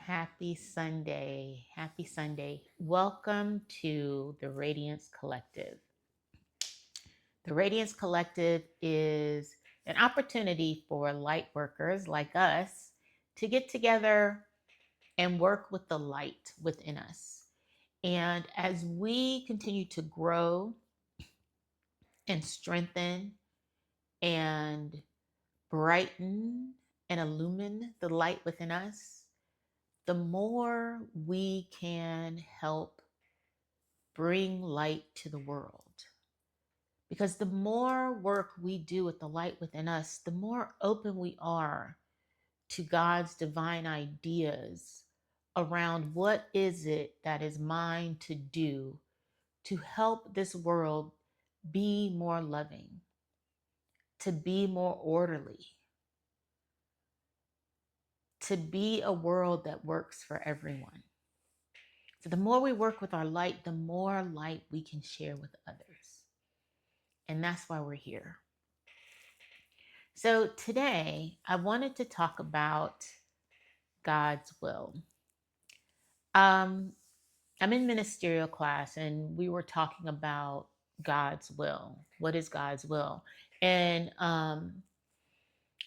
Happy Sunday. Happy Sunday. Welcome to the Radiance Collective. The Radiance Collective is an opportunity for light workers like us to get together and work with the light within us. And as we continue to grow and strengthen and brighten and illumine the light within us, the more we can help bring light to the world. Because the more work we do with the light within us, the more open we are to God's divine ideas around what is it that is mine to do to help this world be more loving, to be more orderly, to be a world that works for everyone. So the more we work with our light, the more light we can share with others. And that's why we're here. So today I wanted to talk about God's will. I'm in ministerial class and we were talking about God's will. What is God's will? And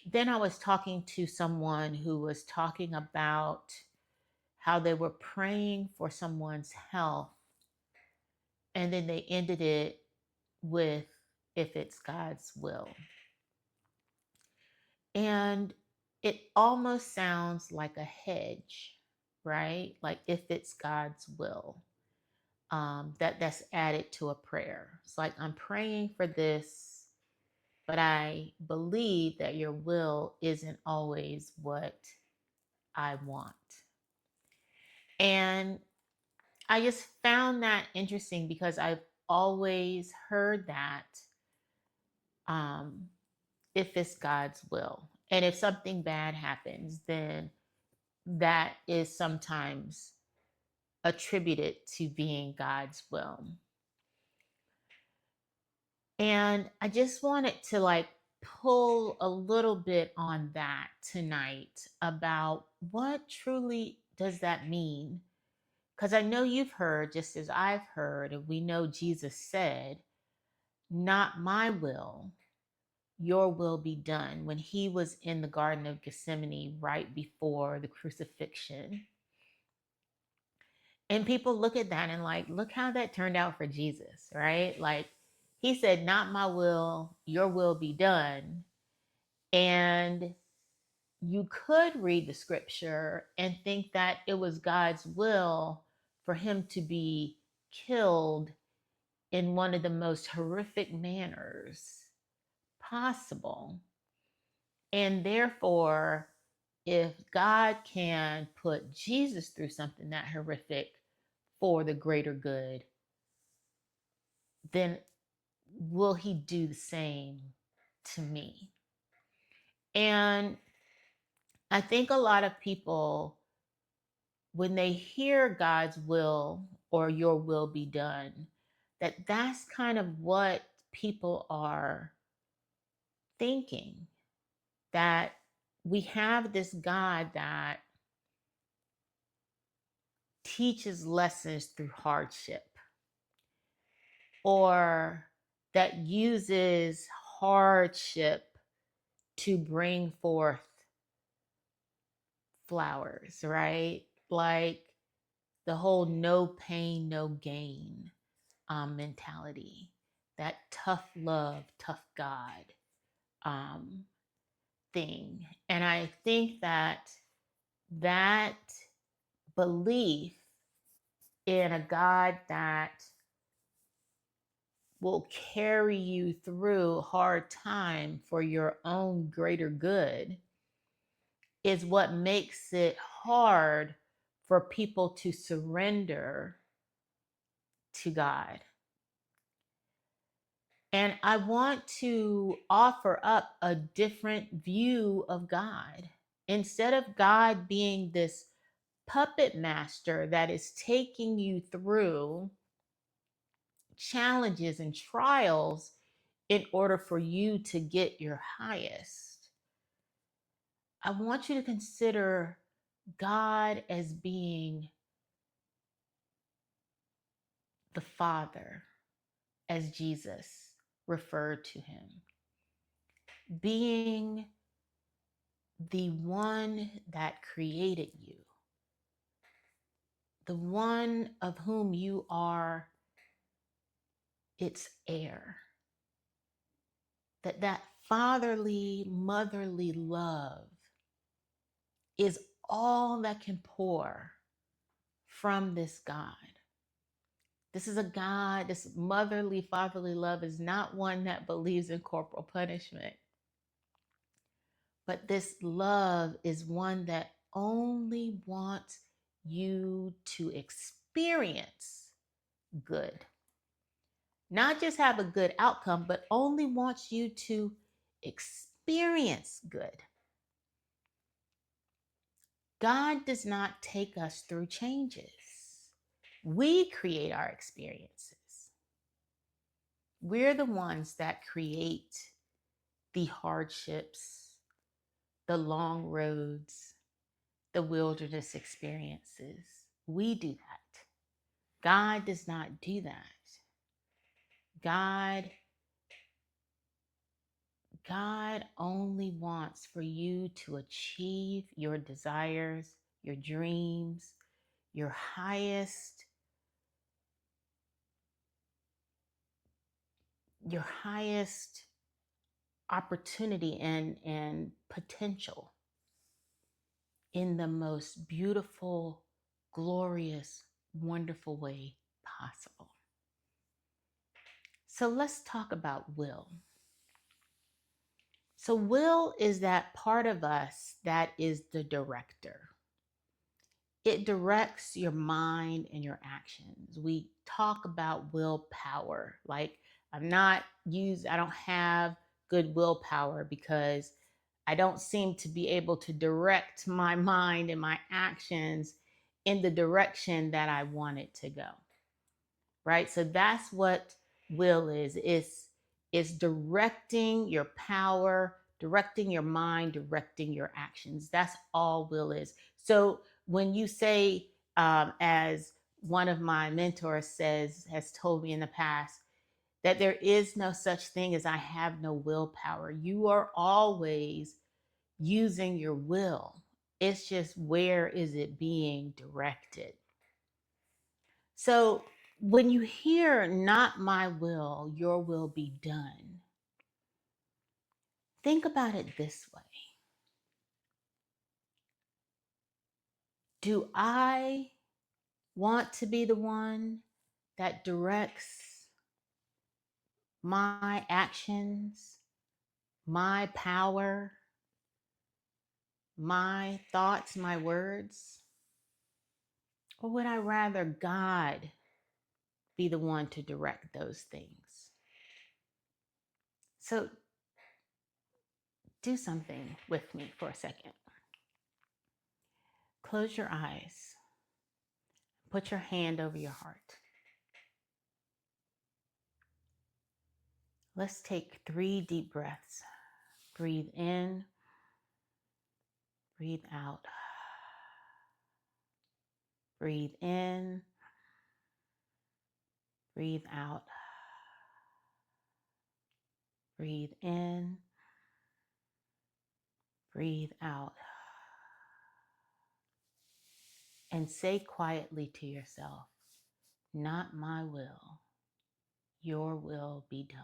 then I was talking to someone who was talking about how they were praying for someone's health. And then they ended it with, if it's God's will. And it almost sounds like a hedge, right? Like if it's God's will, that's added to a prayer. It's like I'm praying for this, but I believe that your will isn't always what I want. And I just found that interesting because I've always heard that if it's God's will. And if something bad happens, then that is sometimes attributed to being God's will. And I just wanted to pull a little bit on that tonight about what truly does that mean? Because I know you've heard, just as I've heard, and we know Jesus said, not my will, your will be done, when he was in the Garden of Gethsemane right before the crucifixion. And people look at that and look how that turned out for Jesus, right? Like he said, not my will, your will be done. And you could read the scripture and think that it was God's will for him to be killed in one of the most horrific manners possible. And therefore, if God can put Jesus through something that horrific for the greater good, then will he do the same to me? And I think a lot of people, when they hear God's will or your will be done, that's kind of what people are thinking, that we have this God that teaches lessons through hardship, or that uses hardship to bring forth flowers, right? Like the whole no pain, no gain mentality, that tough love, tough God um, thing. And I think that belief in a God that will carry you through hard time for your own greater good is what makes it hard for people to surrender to God. And I want to offer up a different view of God. Instead of God being this puppet master that is taking you through challenges and trials in order for you to get your highest, I want you to consider God as being the Father, as Jesus referred to him, being the one that created you, the one of whom you are its heir, that fatherly, motherly love is all that can pour from this God. This is a God, this motherly, fatherly love is not one that believes in corporal punishment, but this love is one that only wants you to experience good. Not just have a good outcome, but only wants you to experience good. God does not take us through changes. We create our experiences. We're the ones that create the hardships, the long roads, the wilderness experiences. We do that. God does not do that. God only wants for you to achieve your desires, your dreams, your highest opportunity and potential in the most beautiful, glorious, wonderful way possible. So let's talk about will. So will is that part of us that is the director. It directs your mind and your actions. We talk about willpower. Like I don't have good willpower because I don't seem to be able to direct my mind and my actions in the direction that I want it to go. Right? So that's what will is. It's directing your power, directing your mind, directing your actions. That's all will is. So when you say, as one of my mentors has told me in the past, that there is no such thing as I have no willpower. You are always using your will. It's just where is it being directed? So when you hear, not my will, your will be done, think about it this way. Do I want to be the one that directs my actions, my power, my thoughts, my words? Or would I rather God be the one to direct those things? So do something with me for a second. Close your eyes. Put your hand over your heart. Let's take 3 deep breaths. Breathe in, breathe out. Breathe in, breathe out. Breathe in, breathe out. And say quietly to yourself, not my will, your will be done.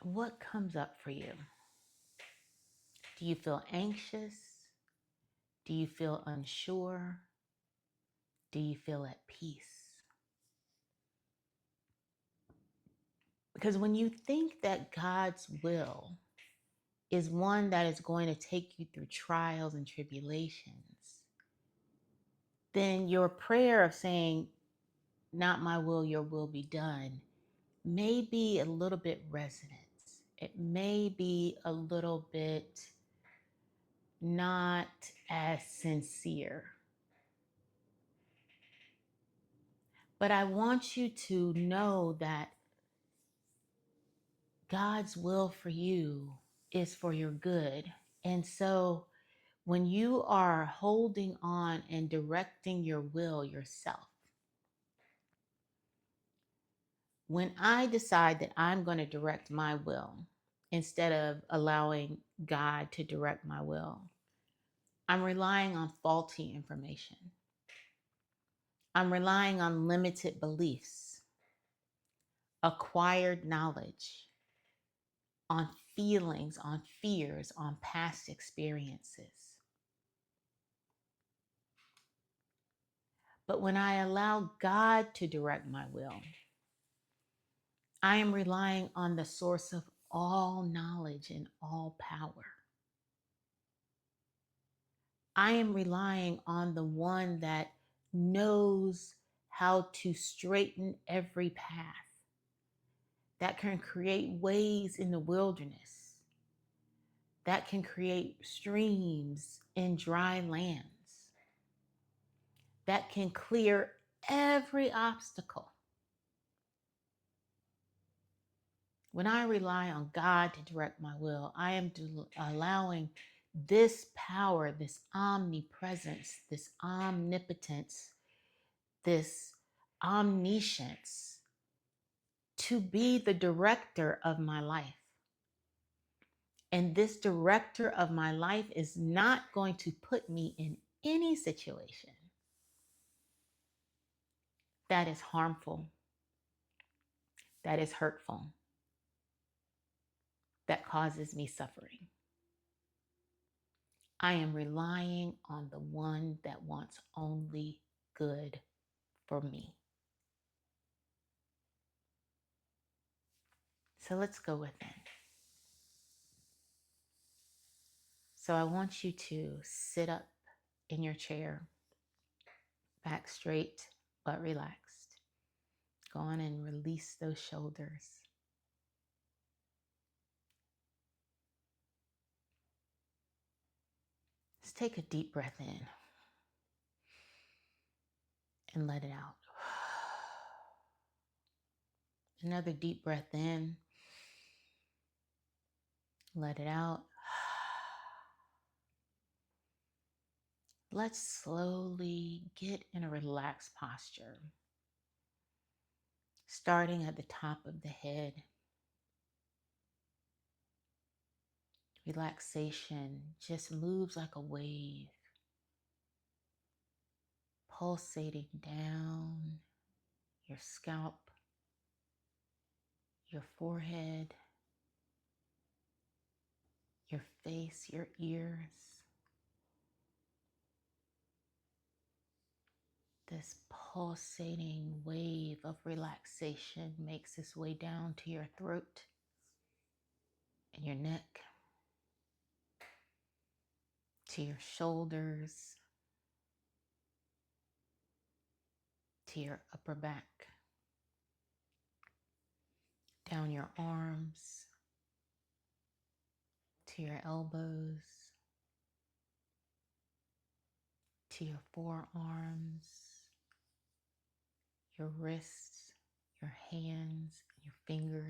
What comes up for you? Do you feel anxious? Do you feel unsure? Do you feel at peace? Because when you think that God's will is one that is going to take you through trials and tribulations, then your prayer of saying, not my will, your will be done, may be a little bit resonant. It may be a little bit not as sincere. But I want you to know that God's will for you is for your good. And so when you are holding on and directing your will yourself, when I decide that I'm going to direct my will instead of allowing God to direct my will, I'm relying on faulty information. I'm relying on limited beliefs, acquired knowledge, on feelings, on fears, on past experiences. But when I allow God to direct my will, I am relying on the source of all knowledge and all power. I am relying on the one that knows how to straighten every path, that can create ways in the wilderness, that can create streams in dry lands, that can clear every obstacle. When I rely on God to direct my will, I am allowing this power, this omnipresence, this omnipotence, this omniscience to be the director of my life. And this director of my life is not going to put me in any situation that is harmful, that is hurtful, that causes me suffering. I am relying on the one that wants only good for me. So let's go within. So I want you to sit up in your chair, back straight but relaxed. Go on and release those shoulders. Just take a deep breath in and let it out. Another deep breath in, let it out. Let's slowly get in a relaxed posture, starting at the top of the head. Relaxation just moves like a wave, pulsating down your scalp, your forehead, your face, your ears. This pulsating wave of relaxation makes its way down to your throat and your neck, to your shoulders, to your upper back, down your arms, to your elbows, to your forearms, your wrists, your hands, your fingers.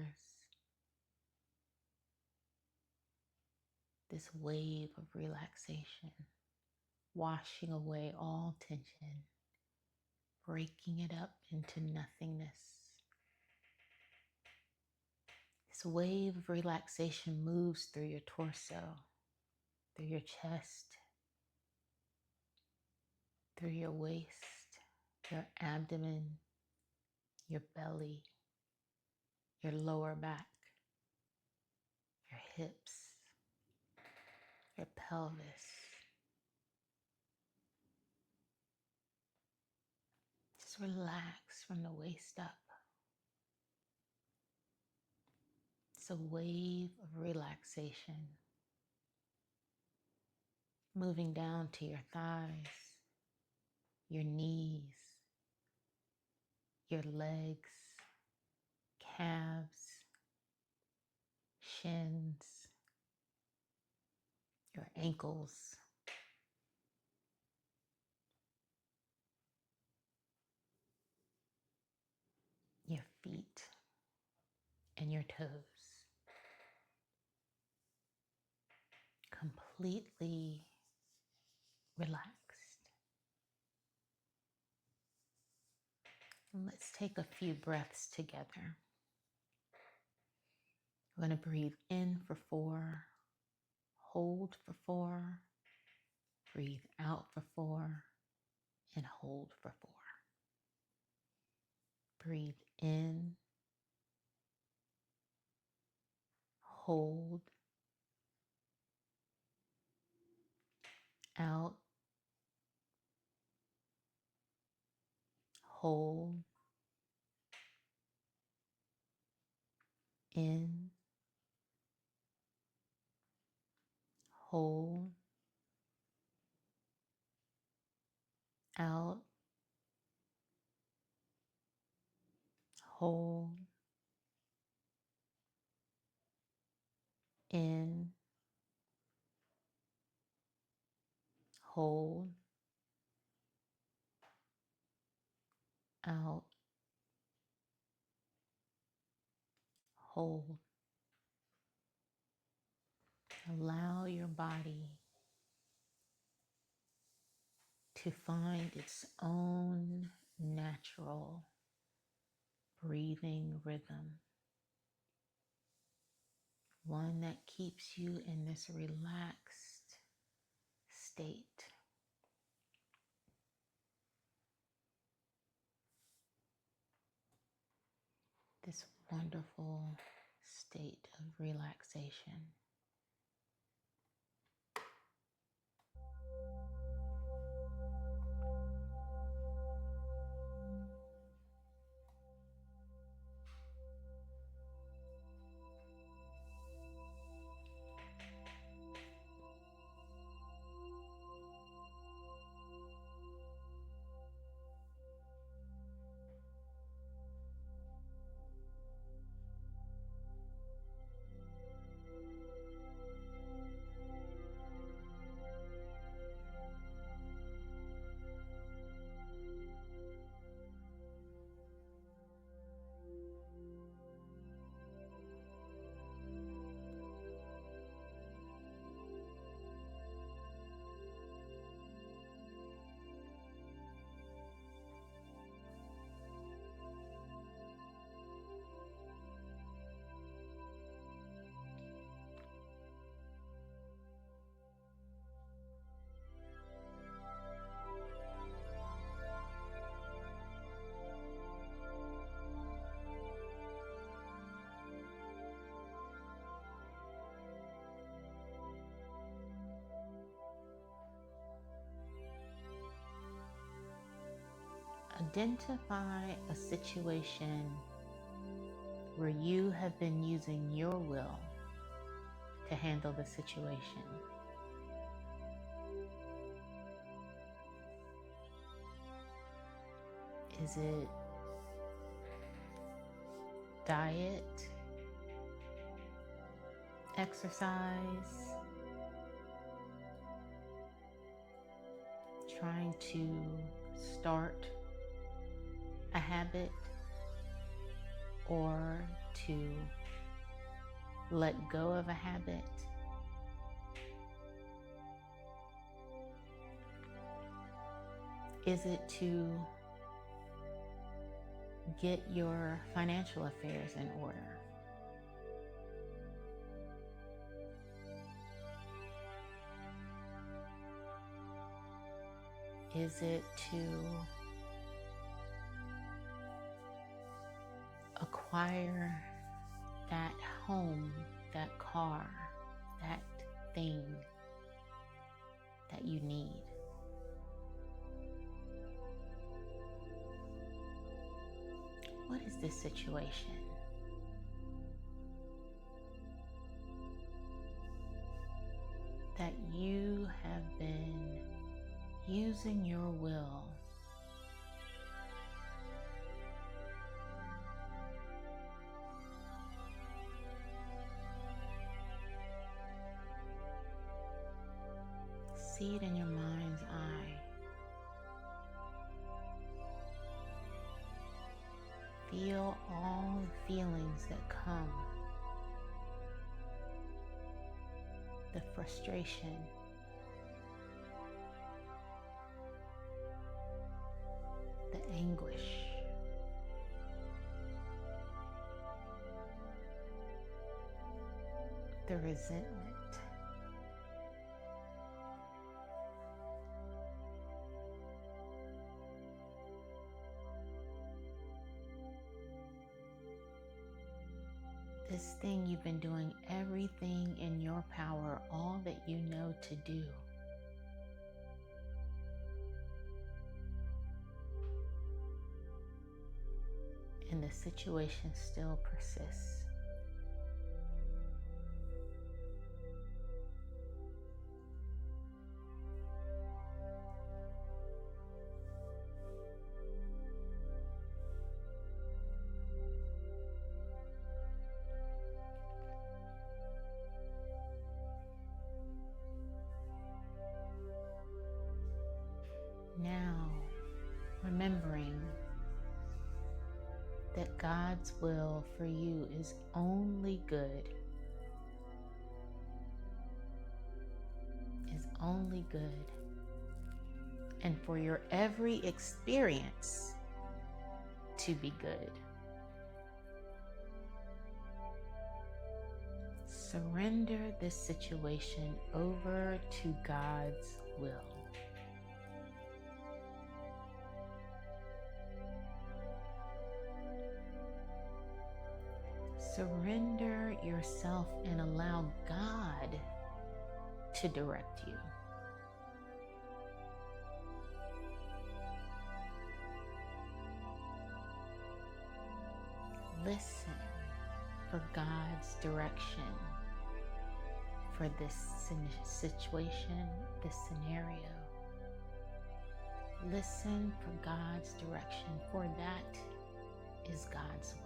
This wave of relaxation, washing away all tension, breaking it up into nothingness. This wave of relaxation moves through your torso, through your chest, through your waist, your abdomen, your belly, your lower back, your hips, your pelvis. Just relax from the waist up. It's a wave of relaxation, moving down to your thighs, your knees, your legs, calves, shins, your ankles, your feet, and your toes. completely relaxed. And let's take a few breaths together. I'm going to breathe in for 4, hold for 4, breathe out for 4, and hold for 4. Breathe in, hold, out, hold, in, hold, out, hold, in, hold, out, hold. Allow your body to find its own natural breathing rhythm, one that keeps you in this relaxed state. This wonderful state of relaxation. Identify a situation where you have been using your will to handle the situation. Is it diet, exercise, trying to start a habit, or to let go of a habit? Is it to get your financial affairs in order? Is it to acquire that home, that car, that thing that you need? What is this situation? That you have been using your will see it in your mind's eye. Feel all the feelings that come. the frustration, the anguish, the resentment. This thing you've been doing everything in your power, all that you know to do. And the situation still persists. Now, remembering that God's will for you is only good, and for your every experience to be good. Surrender this situation over to God's will. Surrender yourself and allow God to direct you. Listen for God's direction for this situation, this scenario. Listen for God's direction, for that is God's will.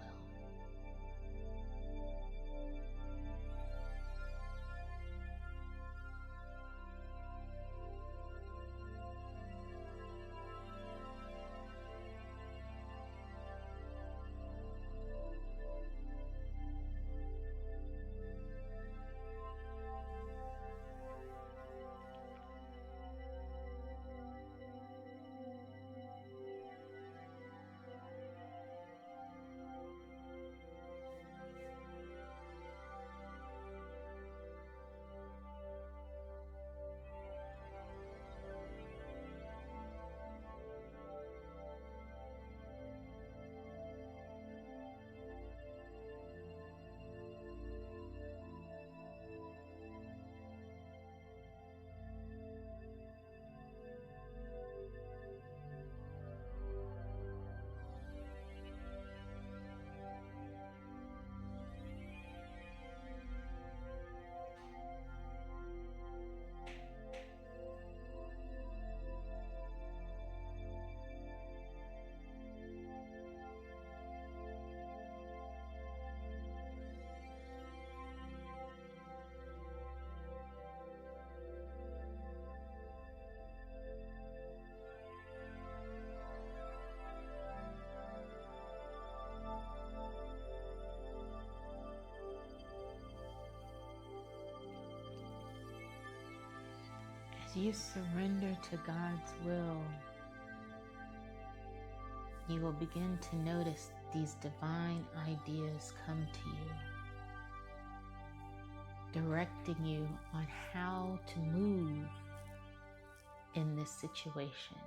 As you surrender to God's will, you will begin to notice these divine ideas come to you, directing you on how to move in this situation.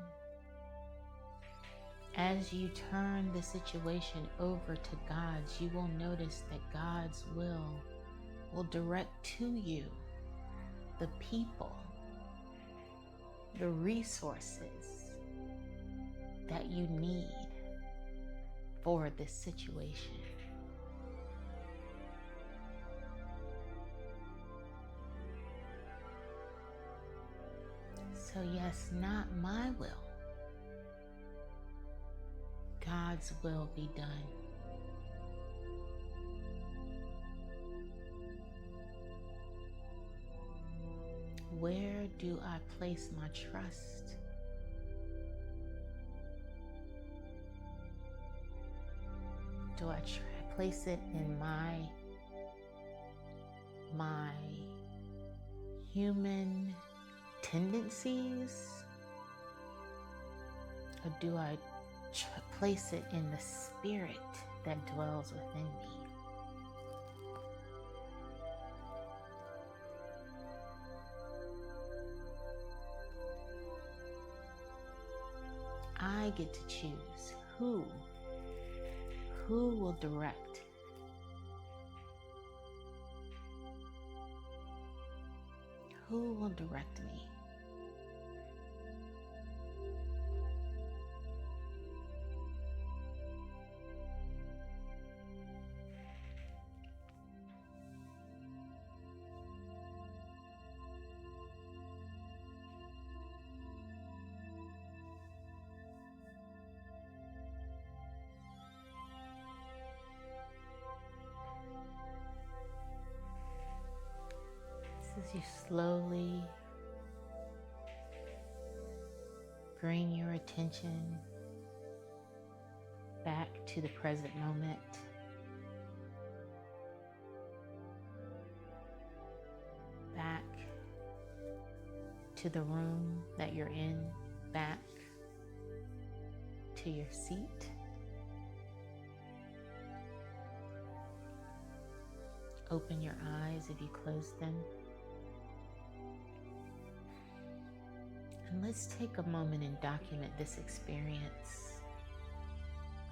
As you turn the situation over to God's, you will notice that God's will direct to you the people, the resources that you need for this situation. So yes, not my will, God's will be done. Where do I place my trust? Do I place it in my human tendencies, or do I place it in the spirit that dwells within me? I get to choose who will direct. Who will direct me? As you slowly bring your attention back to the present moment, back to the room that you're in, back to your seat. Open your eyes if you close them. And let's take a moment and document this experience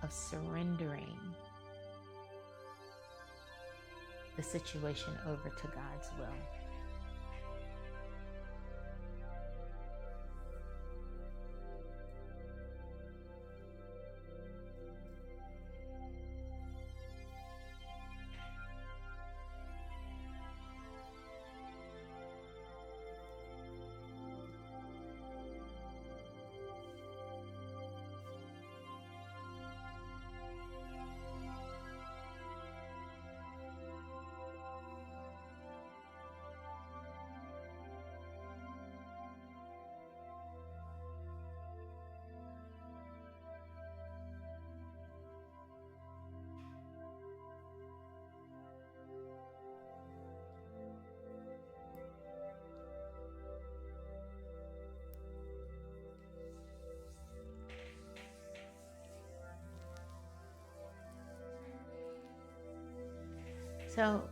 of surrendering the situation over to God's will. So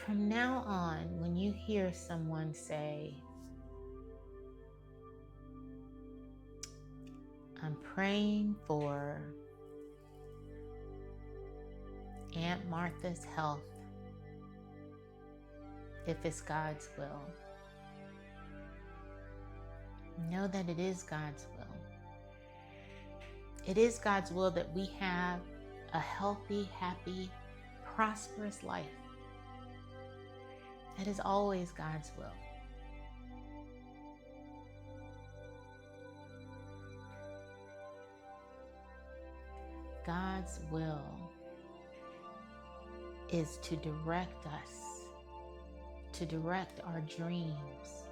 from now on, when you hear someone say, I'm praying for Aunt Martha's health, if it's God's will, know that it is God's will. It is God's will that we have a healthy, happy, prosperous life. That is always God's will. God's will is to direct us, to direct our dreams,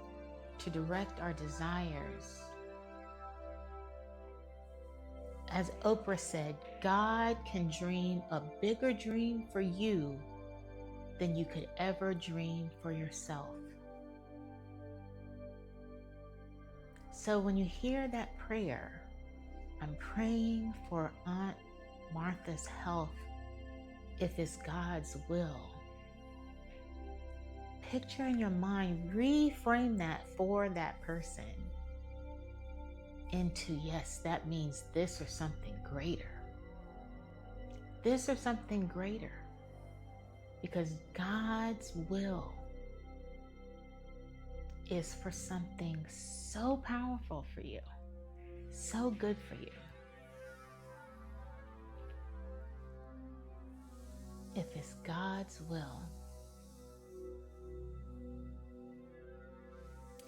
to direct our desires. As Oprah said, God can dream a bigger dream for you than you could ever dream for yourself. So when you hear that prayer, I'm praying for Aunt Martha's health, if it's God's will. Picture in your mind, reframe that for that person into, yes, that means this or something greater. This or something greater. Because God's will is for something so powerful for you, so good for you. If it's God's will,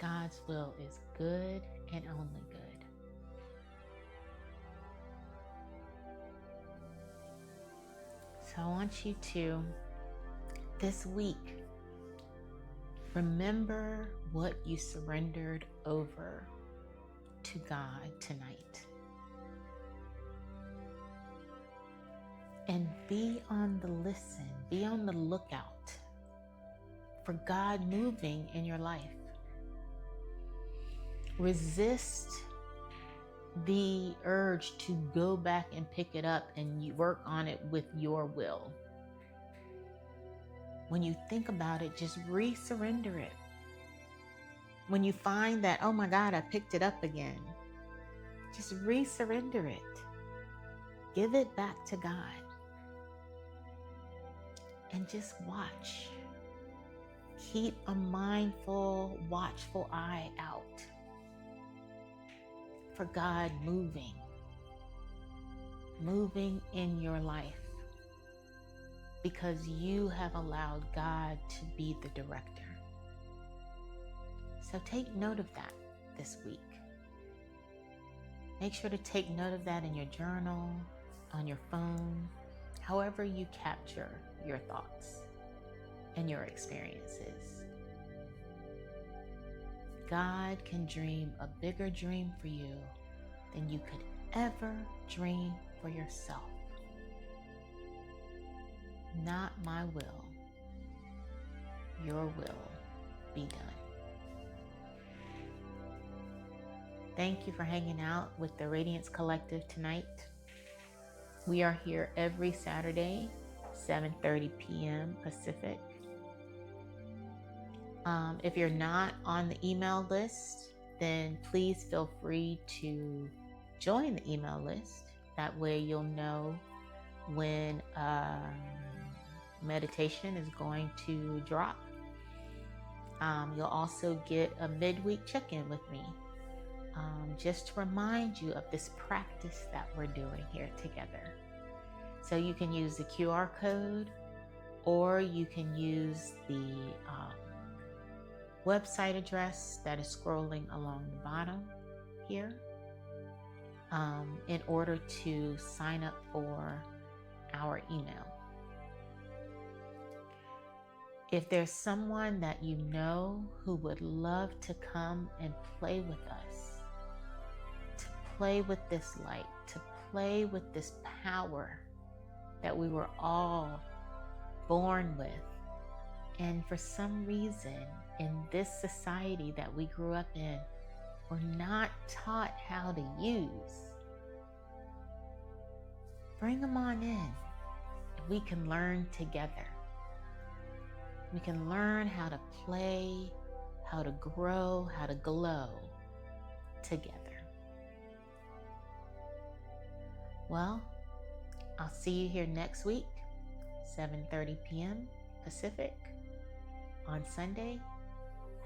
God's will is good and only good. So I want you to, this week, remember what you surrendered over to God tonight. And be on the listen, be on the lookout for God moving in your life. Resist the urge to go back and pick it up and you work on it with your will. When you think about it, just re-surrender it. When you find that, oh my God, I picked it up again, just re-surrender it. Give it back to God. And just watch. Keep a mindful, watchful eye out for God moving in your life, because you have allowed God to be the director. So take note of that this week. Make sure to take note of that in your journal, on your phone, however you capture your thoughts and your experiences. God can dream a bigger dream for you than you could ever dream for yourself. Not my will, your will be done. Thank you for hanging out with the Radiance Collective tonight. We are here every Saturday, 7:30 p.m. Pacific. If you're not on the email list, then please feel free to join the email list. That way you'll know when meditation is going to drop. You'll also get a midweek check-in with me, just to remind you of this practice that we're doing here together. So you can use the QR code, or you can use the website address that is scrolling along the bottom here, in order to sign up for our email. If there's someone that you know who would love to come and play with us, to play with this light, to play with this power that we were all born with, and for some reason in this society that we grew up in, we're not taught how to use, bring them on in. We can learn together. We can learn how to play, how to grow, how to glow together. Well, I'll see you here next week, 7:30 p.m. Pacific on Sunday.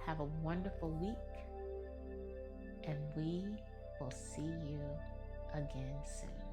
Have a wonderful week, and we will see you again soon.